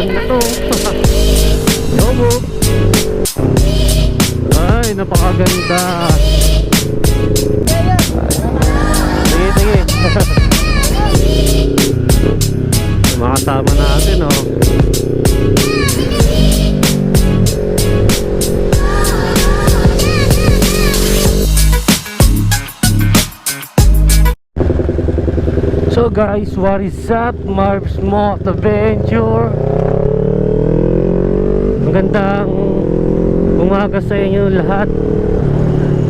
Katawan na to. Yobo. Ay, napakaganda. Sige, sige. Mga kasama natin, oh. So guys, what is up? Marv's Moto Adventure. Magandang umaga sa inyo lahat.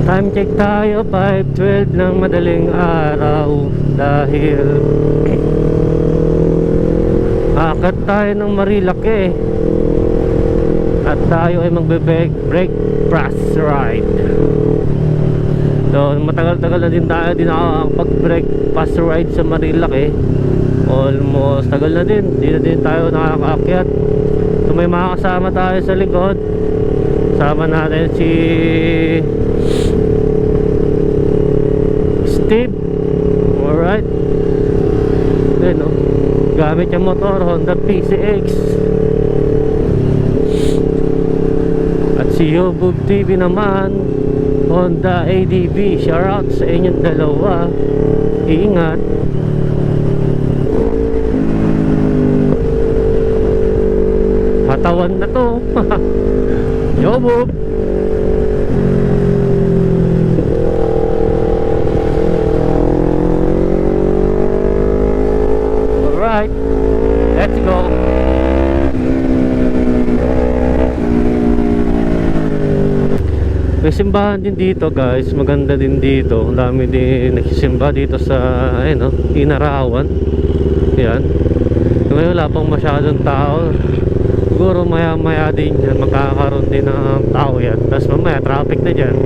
Time check tayo, 5:12 ng madaling araw. Dahil akat tayo ng Marilake at tayo ay magbe-break fast ride. So matagal-tagal na din tayo nakakapag-break fast ride sa Marilake. Almost tagal na din, di na din tayo nakakaakyat. So may mga kasama tayo sa likod. Kasama natin si Steve. Alright. Ayun, no? Gamit yung motor Honda PCX. At si Yobub TV naman, Honda ADV. Shoutout sa inyong dalawa. Ingat. Katawan na to. Yobub. Alright, let's go. May simbahan din dito guys, maganda din dito. Ang dami din nagsisimba dito sa ayun, no? Inarawan. Yan. Ngayon wala pang masyadong tao. Siguro maya maya din yan, magkakaroon din ng tao yan. Tapos mamaya traffic na dyan.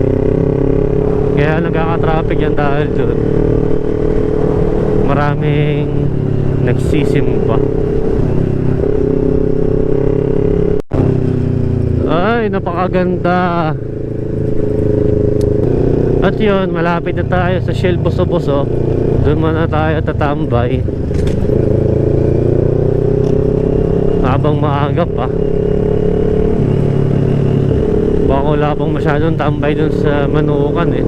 Kaya nagkaka-traffic yan dahil dun maraming nagsisimba. Ay, napakaganda. At yun, malapit na tayo sa Shell Boso-Boso. Doon muna tayo tatambay habang maaga pa. Baka wala pang masyadong tambay doon sa Manukan eh.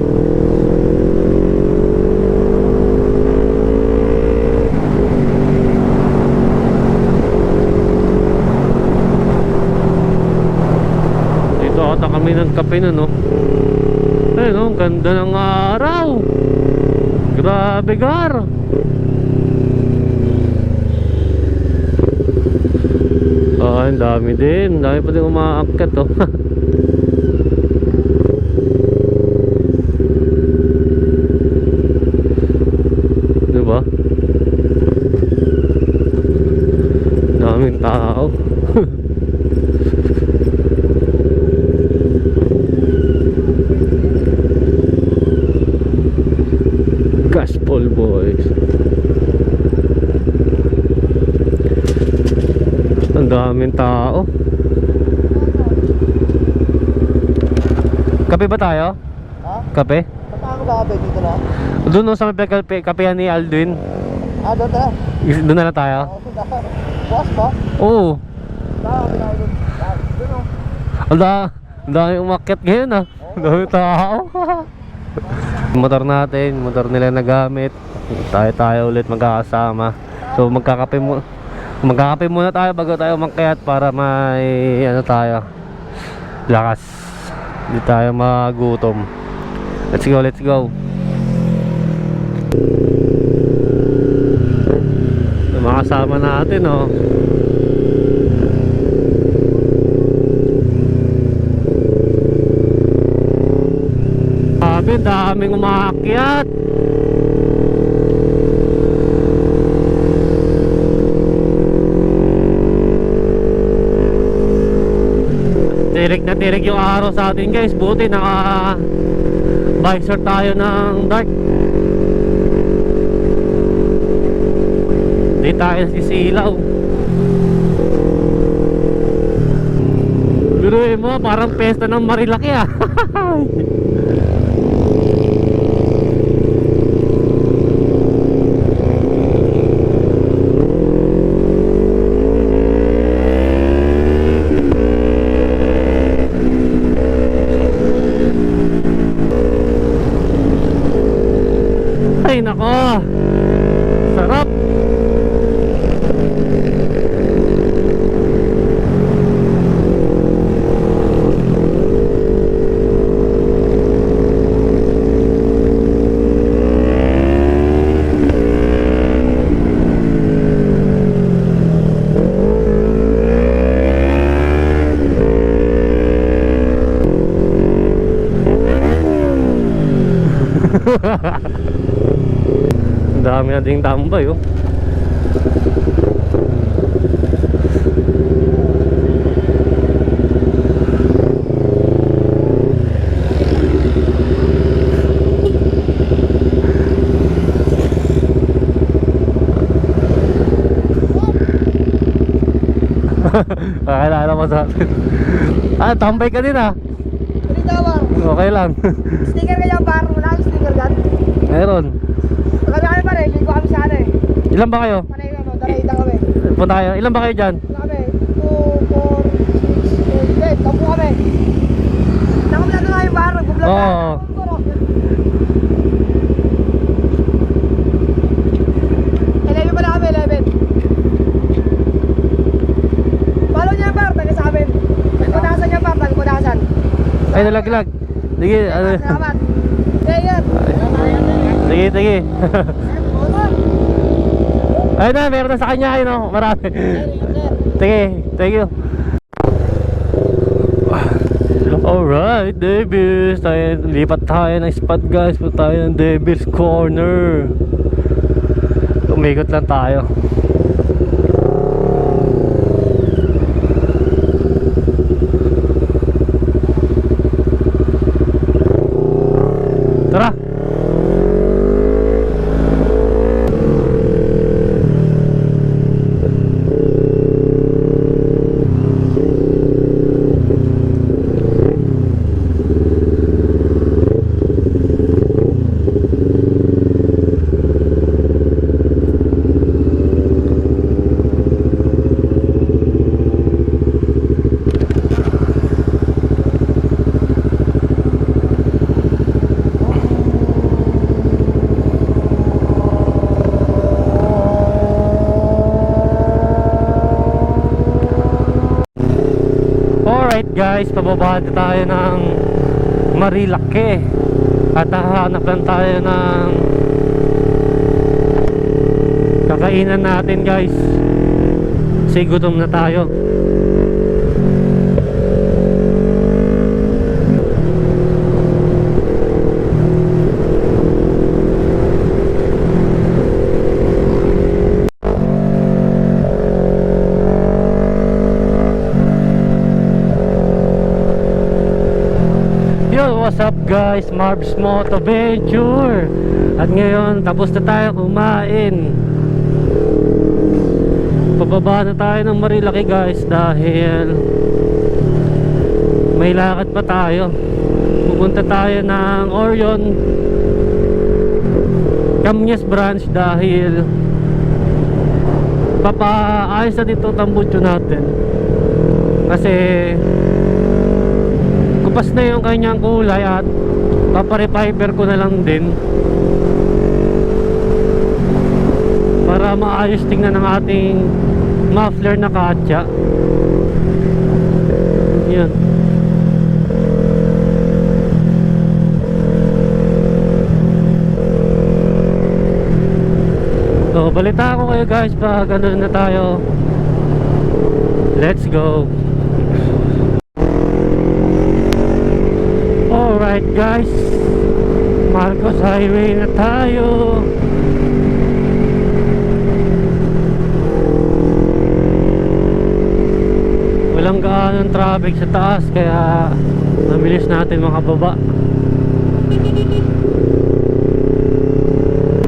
Dito ata kami ng kape nun, no? Ayun, no? Ganda ng araw. Grabe, gar. Ang dami din. Dami pa din umaakyat, oh. Diba? Daming tao. Gospel boys. Ang daming tao. Kape ba tayo? Ha? Kape? Saan ka ba dito na? Doon no, sa may kapehan ni Aldwin. Ah, doon na. Doon na lang tayo? Bukas ba? Oo. Doon o. Ang dami umakyat ngayon, ah. Ang dami tao. Motor natin, motor nila na gamit. Tayo ulit magkakasama. So magkakape muna tayo bago tayo umakyat para may ano tayo, lakas. Hindi tayo magutom. Let's go, let's go. Mga kasama natin, oh. Daming umaakyat. Tirik na tirik yung araw sa atin guys. Buti naka visor tayo ng dark. Hindi tayo sisilaw. Biruin mo, parang pesta ng Marilake, ah. ding tambay oh. Kakilala mo sa atin. Ah, tambay ka din ah. Hindi tawar. Okay lang. Sticker kaya bar. Wala kang sticker dyan. Meron. Kami kami pare. Hindi ko kami sa ano eh. Ilan ba kayo? Panay ano. Dalay kami. Punta kayo. Ilan ba kayo dyan? Kami. 2, 4, 6, 8. Tampo kami. Nakablog na kami bar. Nagbablog na. Oo. Eleven pala kami. 11. Follow niya bar. Taga sa amin. Nagpunasan niya bar. Nagpunasan. Ay, nalaglag. Sige, ano. Salamat. Player. Sige, sige. Ayun na, meron na sa kanya. Ayun oh, marami. Sige, thank you. Alright, Davis. Lipat tayo ng spot guys. Punta tayo ng Davis Corner. Umikot lang tayo. Tara. Alright guys, pababa na tayo ng Marilake at hahanap lang tayo ng kakainan natin guys kasi gutom na tayo. Yo, what's up guys? Marbs Moto Venture. At ngayon, tapos na tayo kumain. Pababa na tayo ng Marilake guys dahil may lakad pa tayo. Pupunta tayo ng Orion Camnes branch dahil papaayos na dito tambutso natin. Kasi kupas na yung kanyang kulay at paparepiper ko na lang din para maayos tingnan ng ating muffler na katsa. Yan. So balita ko kayo guys pag ano na tayo. Let's go. Alright guys, Marcos Highway na tayo. Walang gaanong traffic sa taas kaya mabilis natin makababa.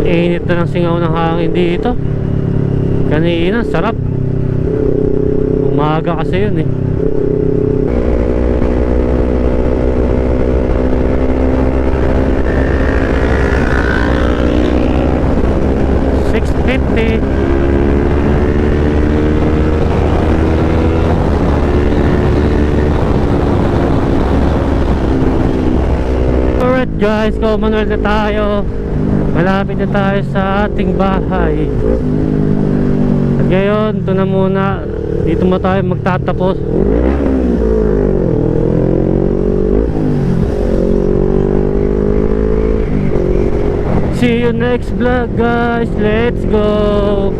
Init na ng singaw ng hangin dito. Kanina sarap. Umaga kasi yun eh. Alright guys, Commonwealth na tayo. Malapit na tayo sa ating bahay. At ngayon, ito na muna. Dito mo tayo magtatapos. See you next vlog guys. Let's go.